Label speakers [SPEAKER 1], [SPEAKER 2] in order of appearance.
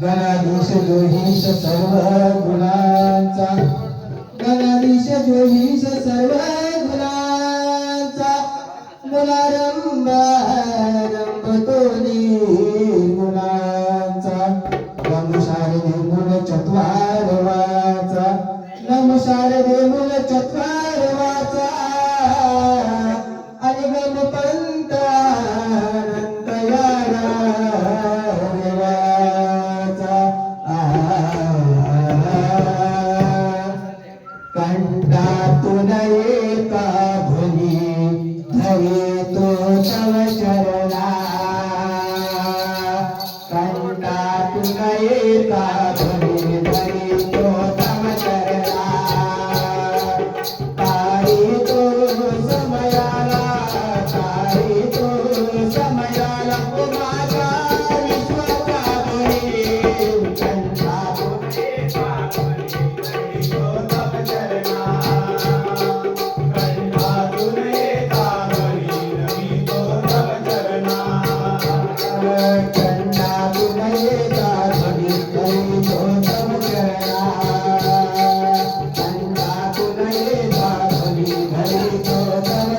[SPEAKER 1] गणाधीश जोहीश सर्व गुणांचा, गणाधीश जोहीश सर्व गुणांचा, मुलारंभ रंभतो निर्गुणांचा, नमशारदे मूल चत्वारवाचा, नमशारदे मूल चत्वारवाचा, अनिगम पंत अनंत याला कंठातून एका ध्वनी धरितो तव चरणा, कंठातून एका ध्वनी धरितो तव चरणा, तारितो समयाला, तारितो समयाला माझा विश्वाचा बळी, कंठातून एका ध्वनी धरितो तव चरणा, कंठातून एका ध्वनी धरितो तव चरणा, कंठातून एका ध्वनी धरितो तव चरणा, कंठातून एका ध्वनी धरितो तव